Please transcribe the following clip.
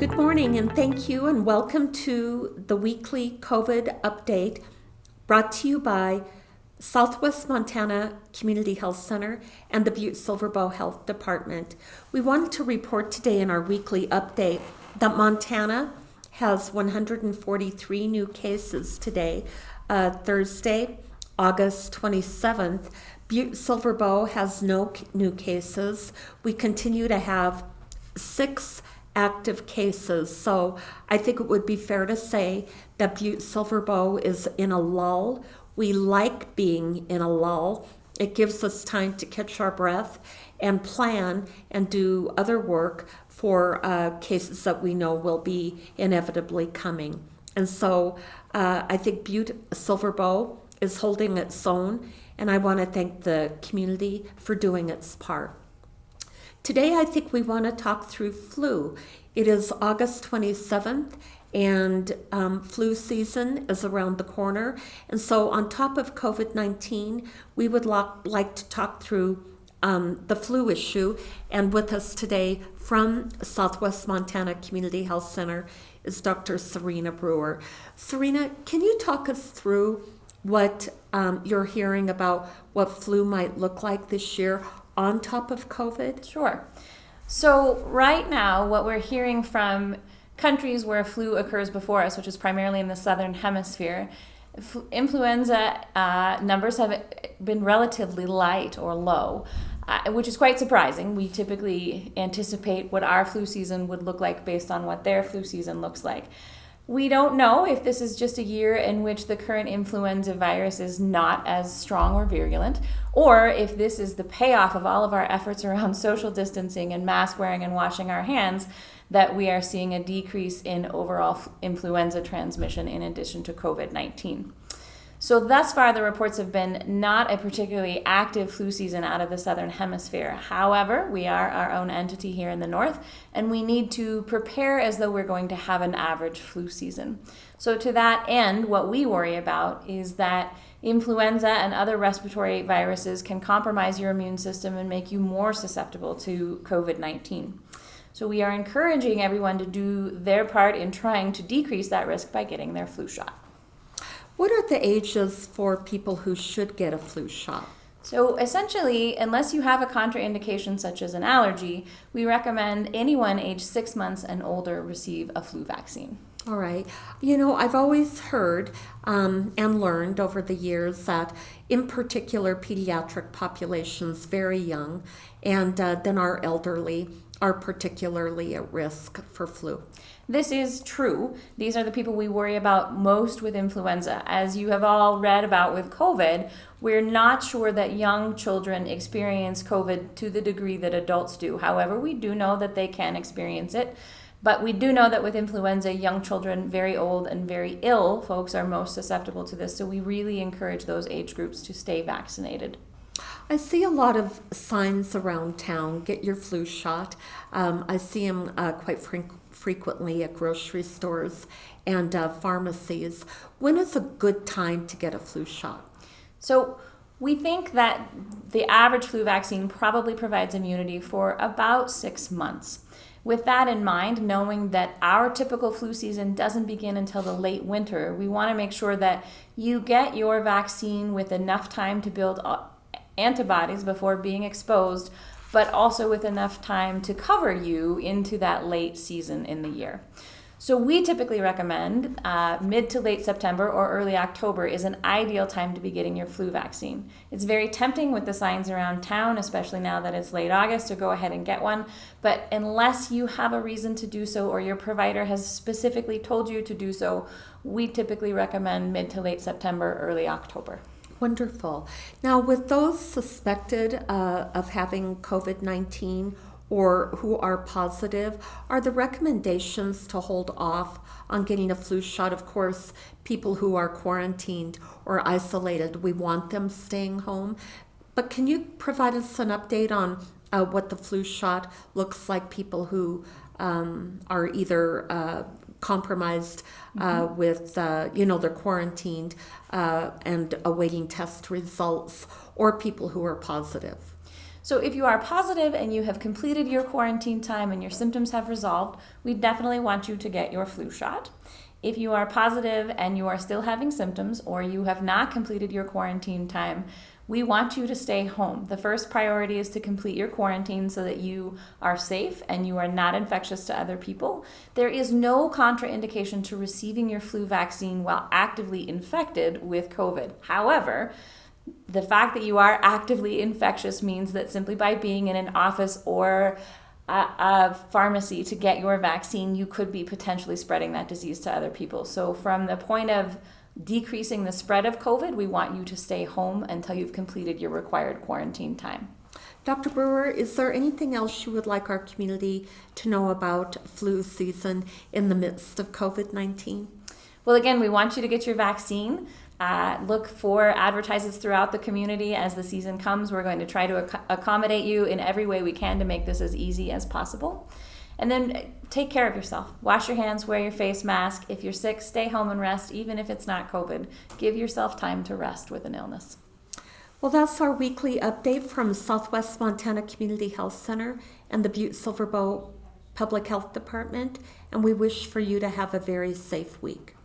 Good morning, and thank you, and welcome to the weekly COVID update brought to you by Southwest Montana Community Health Center and the Butte-Silver Health Department. We wanted to report today in our weekly update that Montana has 143 new cases today, Thursday, August 27th. Butte-Silver has no new cases. We continue to have 6 active cases. So I think it would be fair to say that Butte-Silver is in a lull. We like being in a lull. It gives us time to catch our breath and plan and do other work for cases that we know will be inevitably coming. And so I think Butte-Silver is holding its own, and I want to thank the community for doing its part. Today, I think we want to talk through flu. It is August 27th, and flu season is around the corner. And so on top of COVID-19, we would like to talk through the flu issue. And with us today from Southwest Montana Community Health Center is Dr. Serena Brewer. Serena, can you talk us through what you're hearing about what flu might look like this year on top of COVID? Sure. So right now, what we're hearing from countries where flu occurs before us, which is primarily in the southern hemisphere, influenza numbers have been relatively light or low, which is quite surprising. We typically anticipate what our flu season would look like based on what their flu season looks like. We don't know if this is just a year in which the current influenza virus is not as strong or virulent, or if this is the payoff of all of our efforts around social distancing and mask wearing and washing our hands, that we are seeing a decrease in overall influenza transmission in addition to COVID-19. So thus far, the reports have been not a particularly active flu season out of the southern hemisphere. However, we are our own entity here in the north, and we need to prepare as though we're going to have an average flu season. So to that end, what we worry about is that influenza and other respiratory viruses can compromise your immune system and make you more susceptible to COVID-19. So we are encouraging everyone to do their part in trying to decrease that risk by getting their flu shot. What are the ages for people who should get a flu shot? So essentially, unless you have a contraindication such as an allergy, we recommend anyone age 6 months and older receive a flu vaccine. All right. You know, I've always heard and learned over the years that in particular pediatric populations, very young, and then our elderly are particularly at risk for flu. This is true. These are the people we worry about most with influenza. As you have all read about with COVID, we're not sure that young children experience COVID to the degree that adults do. However, we do know that they can experience it. But we do know that with influenza, young children, very old and very ill folks are most susceptible to this. So we really encourage those age groups to stay vaccinated. I see a lot of signs around town, get your flu shot. I see them quite frequently at grocery stores and pharmacies. When is a good time to get a flu shot? So we think that the average flu vaccine probably provides immunity for about 6 months. With that in mind, knowing that our typical flu season doesn't begin until the late winter, we want to make sure that you get your vaccine with enough time to build antibodies before being exposed, but also with enough time to cover you into that late season in the year. So we typically recommend mid to late September or early October is an ideal time to be getting your flu vaccine. It's very tempting with the signs around town, especially now that it's late August, to go ahead and get one. But unless you have a reason to do so or your provider has specifically told you to do so, we typically recommend mid to late September, early October. Wonderful. Now, with those suspected of having COVID-19 or who are positive, are the recommendations to hold off on getting a flu shot? Of course, people who are quarantined or isolated, we want them staying home. But can you provide us an update on what the flu shot looks like, people who are either compromised with, they're quarantined and awaiting test results, or people who are positive. So if you are positive and you have completed your quarantine time and your symptoms have resolved, we definitely want you to get your flu shot. If you are positive and you are still having symptoms or you have not completed your quarantine time, we want you to stay home. The first priority is to complete your quarantine so that you are safe and you are not infectious to other people. There is no contraindication to receiving your flu vaccine while actively infected with COVID. However, the fact that you are actively infectious means that simply by being in an office or a pharmacy to get your vaccine, you could be potentially spreading that disease to other people. So from the point of decreasing the spread of COVID, we want you to stay home until you've completed your required quarantine time. Dr. Brewer, is there anything else you would like our community to know about flu season in the midst of COVID-19? Well, again, we want you to get your vaccine. Look for advertisements throughout the community as the season comes. We're going to try to accommodate you in every way we can to make this as easy as possible. And then take care of yourself. Wash your hands, wear your face mask. If you're sick, stay home and rest, even if it's not COVID. Give yourself time to rest with an illness. Well, that's our weekly update from Southwest Montana Community Health Center and the Butte-Silver Public Health Department, and we wish for you to have a very safe week.